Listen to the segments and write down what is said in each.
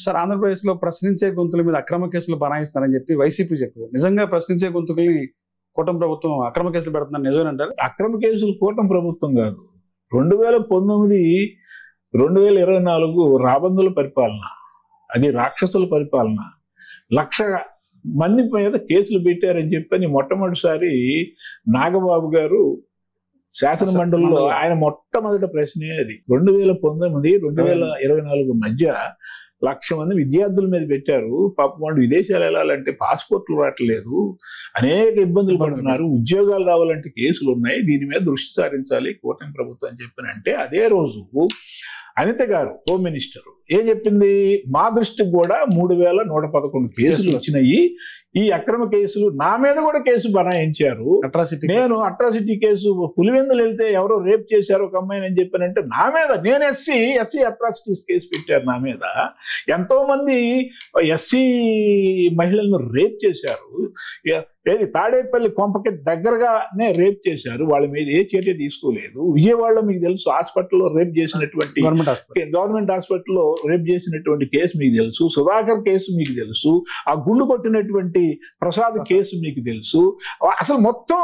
Sir, ఆంధ్రప్రదేశ్లో ప్రశ్నించే గొంతుల మీద అక్రమ కేసులు బనాయిస్తారని చెప్పి వైసీపీ చెప్పింది. నిజంగా ప్రశ్నించే గొంతుల్ని కూటమి ప్రభుత్వం అక్రమ కేసులు పెడుతుందని నిజమేనంటారు? అక్రమ కేసులు కూటమి ప్రభుత్వం కాదు, 2019 2024 రాబందుల పరిపాలన, అది రాక్షసుల పరిపాలన. 1,00,000 మంది మీద కేసులు పెట్టారని చెప్పని మొట్టమొదటిసారి నాగబాబు గారు శాసన మండలిలో ఆయన మొట్టమొదటి ప్రశ్నే అది. 2019 2024 మధ్య 1,00,000 మంది విద్యార్థుల మీద పెట్టారు. పాపం వాళ్ళు విదేశాలు వెళ్ళాలంటే పాస్పోర్ట్లు రావట్లేదు, అనేక ఇబ్బందులు పడుతున్నారు, ఉద్యోగాలు రావాలంటే కేసులు ఉన్నాయి, దీని మీద దృష్టి సారించాలి కూటమి ప్రభుత్వం అని చెప్పినంటే అదే రోజు అనిత గారు హోమ్ మినిస్టర్ ఏం చెప్పింది, మా దృష్టికి కూడా 3,111 కేసులు వచ్చినాయి, ఈ అక్రమ కేసులు నా మీద కూడా కేసు బనాయించారు, నేను అట్రాసిటీ కేసు పులివెందులు వెళ్తే ఎవరో రేప్ చేశారు ఒక అమ్మాయిని అని చెప్పానంటే నా మీద, నేను ఎస్సీ అట్రాసిటీస్ కేసు పెట్టారు నా మీద, ఎంతో మంది ఎస్సీ మహిళలను రేప్ చేశారు, ఏది తాడేపల్లి కొంపకి దగ్గరగానే రేప్ చేశారు, వాళ్ళ మీద ఏ చర్య తీసుకోలేదు. విజయవాడలో మీకు తెలుసు హాస్పిటల్లో రేప్ చేసినటువంటి గవర్నమెంట్ హాస్పిటల్లో రేప్ చేసినటువంటి కేసు మీకు తెలుసు, సుధాకర్ కేసు మీకు తెలుసు, ఆ గుండు కొట్టినటువంటి ప్రసాద్ కేసు మీకు తెలుసు. అసలు మొత్తం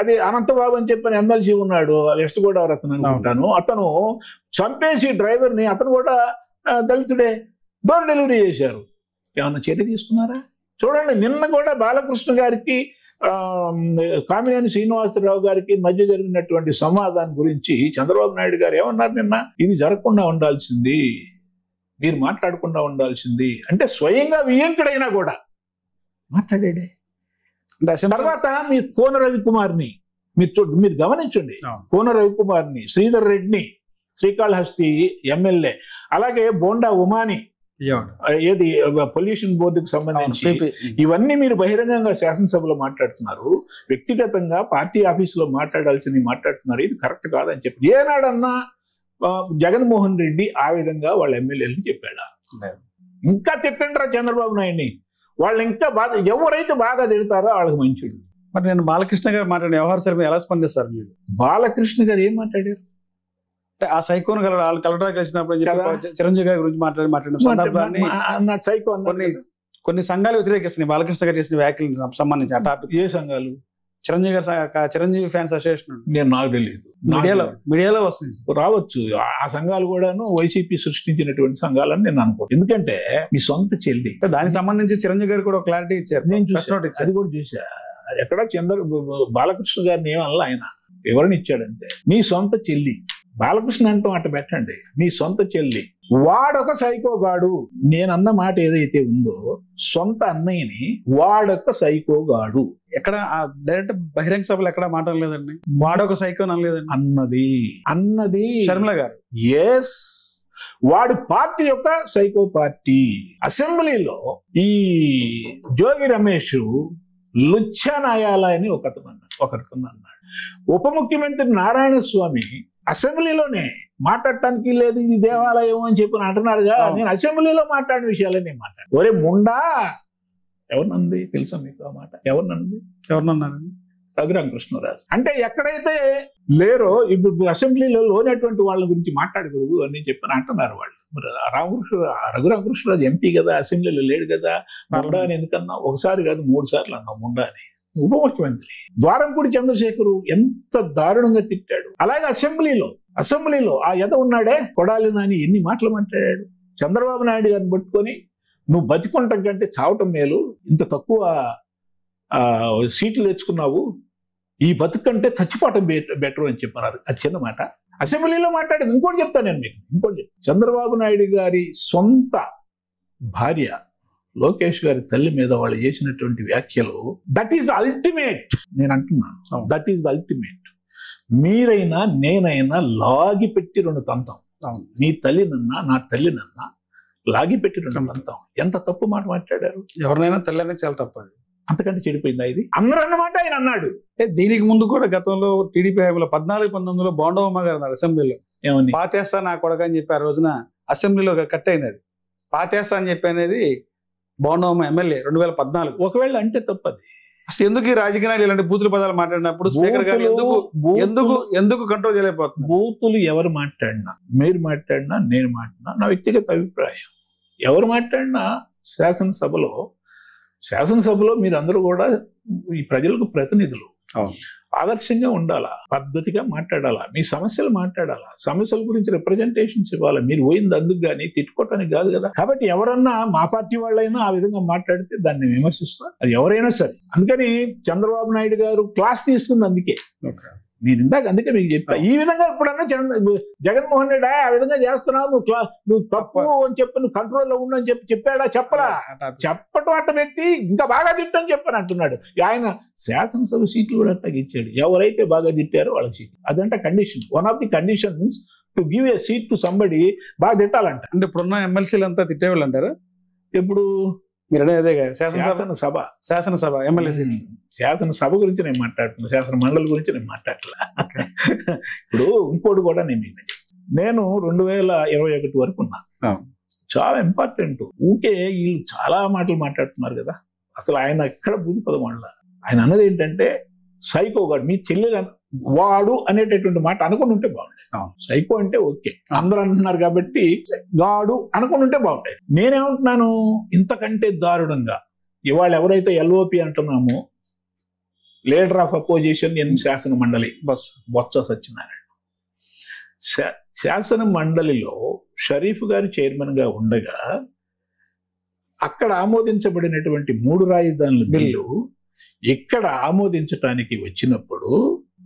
అది అనంతబాబు అని చెప్పిన ఎమ్మెల్సీ ఉన్నాడు, వెస్ట్ గోదావరి అతను అనుకుంటాను, అతను చంపేసి డ్రైవర్ని, అతను కూడా దళితుడే, డోర్ డెలివరీ చేశారు. ఏమన్నా చర్య తీసుకున్నారా? చూడండి, నిన్న కూడా బాలకృష్ణ గారికి కామినేని శ్రీనివాసరావు గారికి మధ్య జరిగినటువంటి సంవాదాన్ని గురించి చంద్రబాబు నాయుడు గారు ఏమన్నారు నిన్న, ఇది జరగకుండా ఉండాల్సింది, మీరు మాట్లాడకుండా ఉండాల్సింది అంటే స్వయంగా వియ్యంకుడైనా కూడా మాట్లాడాడే. తర్వాత మీ కోన రవికుమార్ని మీరు గమనించండి, కోన రవికుమార్ని, శ్రీధర్ రెడ్డిని శ్రీకాళహస్తి ఎమ్మెల్యే, అలాగే బోండా ఉమాని ఏది పొల్యూషన్ బోర్డుకు సంబంధించి, ఇవన్నీ మీరు బహిరంగంగా శాసనసభలో మాట్లాడుతున్నారు, వ్యక్తిగతంగా పార్టీ ఆఫీసులో మాట్లాడుతున్నారు, ఇది కరెక్ట్ కాదని చెప్పి ఏనాడన్నా జగన్మోహన్ రెడ్డి ఆ విధంగా వాళ్ళ ఎమ్మెల్యేలకు చెప్పాడా? ఇంకా తిట్టంటారా చంద్రబాబు నాయుడిని, వాళ్ళు ఇంకా బాగా ఎవరైతే బాగా తిడతారో వాళ్ళకి మంచిది. మరి నేను బాలకృష్ణ గారు మాట్లాడిన వ్యవహార ఎలా స్పందిస్తారు మీరు? బాలకృష్ణ గారు ఏం మాట్లాడారు అంటే ఆ సైకోన్ వాళ్ళు కలెక్టర్ కలిసినప్పుడు చిరంజీవి గారి గురించి మాట్లాడిన సందర్భాన్ని కొన్ని సంఘాలు వ్యతిరేకిస్తున్నాయి బాలకృష్ణ గారు చేసిన వ్యాఖ్యలు సంబంధించి. ఆ టాపిక్ ఏ సంఘాలు? Chiranjeevi fans association. నాకు తెలియదు, మీడియాలో వస్తుంది, రావచ్చు. ఆ సంఘాలు కూడాను వైసీపీ సృష్టించినటువంటి సంఘాలని నేను అనుకోను, ఎందుకంటే మీ సొంత చెల్లి. దానికి సంబంధించి చిరంజీవి గారు కూడా క్లారిటీ ఇచ్చారు, నేను చూసాను, అది కూడా చూసా. ఎక్కడ బాలకృష్ణ గారిని ఏమన్నా ఆయన వివరణ ఇచ్చాడంతే. మీ సొంత చెల్లి బాలకృష్ణ అంటూ అట్ట పెట్టండి, నీ సొంత చెల్లి, వాడొక సైకోగాడు. నేనన్న మాట ఏదైతే ఉందో సొంత అన్నయ్యని వాడొక సైకోగాడు. ఎక్కడ డైరెక్ట్ బహిరంగ సభలు ఎక్కడ మాట లేదండి, వాడొక సైకో అనలేదండి అన్నది షర్మిల గారు. ఎస్, వాడి పార్టీ యొక్క సైకో పార్టీ. అసెంబ్లీలో ఈ జోగి రమేష్ లుచ్చా నాయాలని ఒకతను అన్నాడు. ఉప ముఖ్యమంత్రి నారాయణ స్వామి అసెంబ్లీలోనే మాట్లాడటానికి లేదు, ఇది దేవాలయం అని చెప్పి అంటున్నారుగా. నేను అసెంబ్లీలో మాట్లాడిన విషయాలే నేను మాట్లాడు. ఒరే ముండా, ఎవరినంది తెలుసా మీకు ఆ మాట? ఎవరినన్నారు? రఘురామకృష్ణరాజు. అంటే ఎక్కడైతే లేరో ఇప్పుడు అసెంబ్లీలో లోనేటువంటి వాళ్ళ గురించి మాట్లాడకూడదు అని చెప్పని అంటున్నారు వాళ్ళు. రఘురామకృష్ణరాజు ఎంపీ కదా, అసెంబ్లీలో లేడు కదా, ముండా అని ఎందుకన్నా? ఒకసారి కాదు 3 సార్లు అన్నావు ముండా అని. ఉప ముఖ్యమంత్రి ద్వారంపూడి చంద్రశేఖరు ఎంత దారుణంగా తిట్టాడు. అలాగే అసెంబ్లీలో ఆ ఎద ఉన్నాడే కొడాలి నాని ఎన్ని మాటలు మాట్లాడాడు. చంద్రబాబు నాయుడు గారిని పట్టుకొని నువ్వు బతికొంటం కంటే చావటం మేలు, ఇంత తక్కువ సీట్లు తెచ్చుకున్నావు, ఈ బతుకంటే చచ్చిపోవటం బెటర్ అని చెప్పన్నారు. అది చిన్న మాట. అసెంబ్లీలో మాట్లాడేది. ఇంకోటి చెప్తాను నేను మీకు, చంద్రబాబు నాయుడు గారి సొంత భార్య లోకేష్ గారి తల్లి మీద వాళ్ళు చేసినటువంటి వ్యాఖ్యలు, దట్ ఈస్ ద అల్టిమేట్. నేను అంటున్నాను, దట్ ఈస్ ద అల్టిమేట్. మీరైనా నేనైనా లాగి పెట్టి 2 తంతం. నీ తల్లినన్నా నా తల్లినన్నా లాగి పెట్టి 2 తంతం. ఎంత తప్పు మాట మాట్లాడారు. ఎవరినైనా తల్లి అనేది చాలా తప్పదు. అంతకంటే చెడిపోయిందా ఇది? అందరూ అన్నమాట ఆయన అన్నాడు. దీనికి ముందు కూడా గతంలో టీడీపీ హయాంలో 14-19లో బోండవమ్మ గారు అన్నారు అసెంబ్లీలో, ఏమని పాతేస్తా నా కొడక అని చెప్పి ఆ రోజున అసెంబ్లీలో కట్ అయింది. అది పాతేస్తా అని చెప్పి అనేది బోండవమ్మ ఎమ్మెల్యే 2014. ఒకవేళ అంటే తప్పది, అసలు ఎందుకు ఈ రాజకీయాలు ఇలాంటి బూతుల పదాలు మాట్లాడినప్పుడు స్పీకర్ గారు ఎందుకు కంట్రోల్ చేయలేకపోతున్నారు? బూతులు ఎవరు మాట్లాడినా, మీరు మాట్లాడినా, నేను మాట్లాడినా నా వ్యక్తిగత అభిప్రాయం. ఎవరు మాట్లాడినా శాసనసభలో మీరందరూ కూడా ఈ ప్రజలకు ప్రతినిధులు, ఆదర్శంగా ఉండాలా, పద్ధతిగా మాట్లాడాలా, మీ సమస్యలు మాట్లాడాలా, సమస్యల గురించి రిప్రజెంటేషన్స్ ఇవ్వాలా. మీరు పోయింది అందుకు కానీ తిట్టుకోవటానికి కాదు కదా. కాబట్టి ఎవరన్నా మా పార్టీ వాళ్ళైనా ఆ విధంగా మాట్లాడితే దాన్ని విమర్శిస్తారు, అది ఎవరైనా సరే. అందుకని చంద్రబాబు నాయుడు గారు క్లాస్ తీసుకుంది. అందుకే నేను అందుకే మీకు చెప్పా, ఈ విధంగా ఎప్పుడన్నా జగన్మోహన్ రెడ్డి ఆ విధంగా చేస్తున్నావు, నువ్వు తప్పు అని చెప్పి, నువ్వు కంట్రోల్లో ఉండని చెప్పాడా? చెప్పలా. చెప్పటం అట్ట పెట్టి ఇంకా బాగా తిట్టని చెప్పని అంటున్నాడు. ఆయన శాసనసభ సీట్లు కూడా అట్టగా ఇచ్చాడు. ఎవరైతే బాగా తిట్టారో వాళ్ళకి సీట్లు. అదంటే condition, one of the conditions to give a seat to somebody. బాగా తిట్టాలంట. అంటే ఇప్పుడున్న ఎమ్మెల్సీలు అంతా తిట్టేవాళ్ళు అంటారు. ఎప్పుడు మీరు అదే శాసనసభ ఎమ్మెల్యే శాసనసభ గురించి నేను మాట్లాడుతున్నా, శాసన మండలి గురించి నేను మాట్లాడలే. ఇప్పుడు ఇంకోటి కూడా నేను 2021 వరకు ఉన్నా. చాలా ఇంపార్టెంట్. ఊకే వీళ్ళు చాలా మాటలు మాట్లాడుతున్నారు కదా. అసలు ఆయన ఎక్కడ బూది పదమాడలా. ఆయన అన్నది ఏంటంటే సైకో గాడు, మీ చెల్లెలు వాడు అనేటటువంటి మాట అనుకుని ఉంటే బాగుండేది. సైకో అంటే ఓకే, అందరూ అంటున్నారు కాబట్టి గాడు అనుకుని ఉంటే బాగుండేది. నేనేమంటున్నాను, ఇంతకంటే దారుణంగా ఇవాళ ఎవరైతే ఎల్ఓపి అంటున్నామో, లీడర్ ఆఫ్ అపోజిషన్ ఇన్ శాసన మండలి బొత్స సత్యనారాయణ, శాసన మండలిలో షరీఫ్ గారు చైర్మన్ గా ఉండగా అక్కడ ఆమోదించబడినటువంటి 3 రాజధానుల బిల్లు ఇక్కడ ఆమోదించడానికి వచ్చినప్పుడు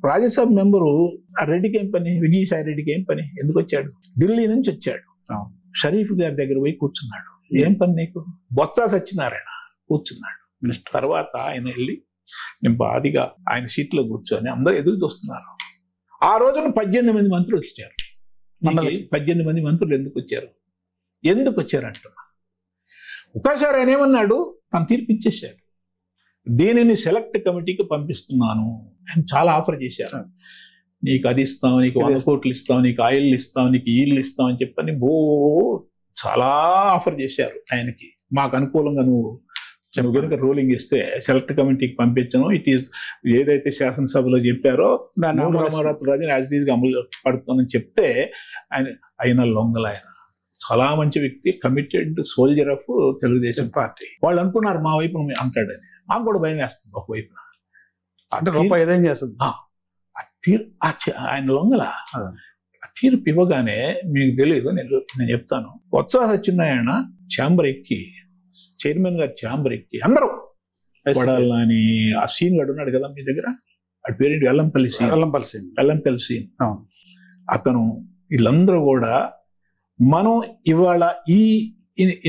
రాజ్యసభ మెంబరు ఆ రెడ్డికి ఏం పని, విజయసాయి రెడ్డికి ఏం పని, ఎందుకు వచ్చాడు? ఢిల్లీ నుంచి వచ్చాడు. షరీఫ్ గారి దగ్గర పోయి కూర్చున్నాడు. ఏం పని నీకు? బొత్స సత్యనారాయణ కూర్చున్నాడు. తర్వాత ఆయన వెళ్ళి నేను బాదిగా ఆయన సీట్లో కూర్చొని అందరూ ఎదురు చూస్తున్నారు. ఆ రోజున 18 మంది మంత్రులు వచ్చారు. 18 మంది మంత్రులు ఎందుకు వచ్చారు అంటున్నా. ఒకసారి ఆయన ఏమన్నాడు, తను తీర్పిచ్చేశాడు. దీనిని సెలెక్ట్ కమిటీకి పంపిస్తున్నాను అని చాలా ఆఫర్ చేశారు. నీకు అది ఇస్తాం, నీకు 100 కోట్లు ఇస్తాం, నీకు ఆయిల్ ఇస్తాం, నీకు ఈళ్ళు ఇస్తాం అని చెప్పని చాలా ఆఫర్ చేశారు ఆయనకి. మాకు అనుకూలంగా నువ్వు కనుక రూలింగ్ ఇస్తే సెలెక్ట్ కమిటీకి పంపించను, ఇట్ ఈస్ ఏదైతే శాసనసభలో చెప్పారో రామరాజు యాజ్ గా అమలు పడుతుందని చెప్తే ఆయన లొంగల. ఆయన చాలా మంచి వ్యక్తి, committed soldier of Telugu Desam party. వాళ్ళు అనుకున్నారు మా వైపు అంటాడని. మాకు కూడా భయం వేస్తుంది ఒకవైపున. అంటే రూపాయి ఏదేం చేస్తుంది ఆయన లొంగల. ఆ తీర్పు ఇవ్వగానే మీకు తెలియదు, నేను చెప్తాను. బొత్స సత్యనారాయణ ఛాంబర్ ఎక్కి, చైర్మన్ గారు ఛాంబర్ ఎక్కి అందరూ పడాలని, ఆ సీన్ గడు ఉన్నాడు కదా మీ దగ్గర, అటు పేరేంటి, వెల్లంపల్లి సీన్, అతను, వీళ్ళందరూ కూడా మనం ఇవాళ ఈ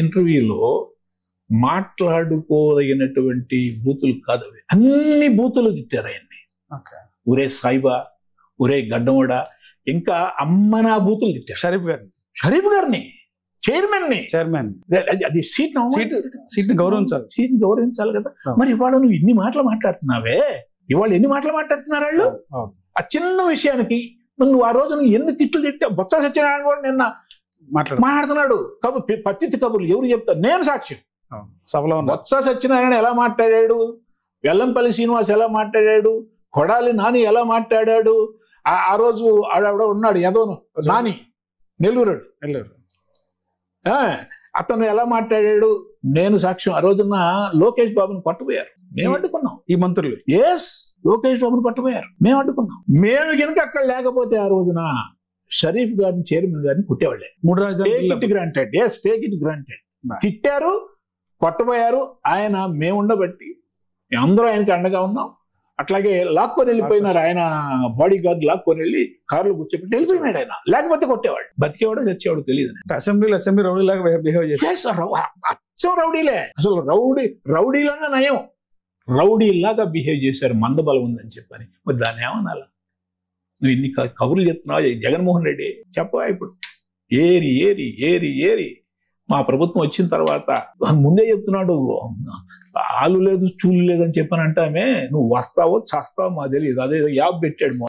ఇంటర్వ్యూలో మాట్లాడుకోదగినటువంటి బూతులు కాదు అవి. అన్ని బూతులు తిట్టారు ఆయన్ని. ఒరే సాయిబా, ఒరే గడ్డమోడ, ఇంకా అమ్మనా బూతులు తిట్టారు షరీఫ్ గారిని చైర్మన్. అది సీట్ని గౌరవించాలి కదా. మరి ఇవాళ నువ్వు ఇన్ని మాటలు మాట్లాడుతున్నావే, ఇవాళ ఎన్ని మాటలు మాట్లాడుతున్నారు వాళ్ళు ఆ చిన్న విషయానికి. నువ్వు ఆ రోజు నువ్వు ఎన్ని తిట్లు తిట్టావు. బొత్స సత్యనారాయణ కూడా నిన్న మాట్లాడుతున్నాడు. పత్తిత్తి కబుర్లు ఎవరు చెప్తారు? నేను సాక్ష్యం. సభలో బొత్స సత్యనారాయణ ఎలా మాట్లాడాడు, వెల్లంపల్లి శ్రీనివాస్ ఎలా మాట్లాడాడు, కొడాలి నాని ఎలా మాట్లాడాడు, ఆ రోజు ఆవిడ ఉన్నాడు యదోను నాని, నెల్లూరు అతను ఎలా మాట్లాడాడు, నేను సాక్ష్యం. ఆ రోజున లోకేష్ బాబుని పట్టుపోయారు, మేము అడ్డుకున్నాం. ఈ మంత్రులు లోకేష్ బాబుని పట్టుపోయారు, మేము అడ్డుకున్నాం. మేము కనుక అక్కడ లేకపోతే ఆ రోజున షరీఫ్ గారిని, చైర్మన్ గారిని కుట్టేవాళ్ళే. 3 రాజధానులు గ్రాంటెడ్ తిట్టారు, కొట్టబోయారు. ఆయన మేము ఉండబట్టి అందరూ ఆయనకి అండగా ఉన్నాం. అట్లాగే లాక్కొని వెళ్ళిపోయినారు. ఆయన బాడీ గార్డ్ లాక్కొని వెళ్ళి కార్లు కూర్చోబెట్టి వెళ్ళిపోయినాడు. ఆయన లేకపోతే కొట్టేవాడు. బతికేవాడో చచ్చేవాడు తెలియదు. అసెంబ్లీ రౌడీలాగా బిహేవ్ చేశారు. అచ్చం రౌడీలే. అసలు రౌడీలన్నా నయం, రౌడీలాగా బిహేవ్ చేశారు. మందబలం ఉందని చెప్పని. మరి దాన్ని ఏమనాలా? నువ్వు ఇన్ని కబుర్లు చెప్తున్నావు జగన్మోహన్ రెడ్డి, చెప్పవా? ఇప్పుడు ఏరి మా ప్రభుత్వం వచ్చిన తర్వాత ముందే చెప్తున్నాడు, ఆలు లేదు చూలు లేదని చెప్పని అంటామే. నువ్వు వస్తావో చస్తావో మాకు తెలియదు. అదే యాప్ పెట్టాడు.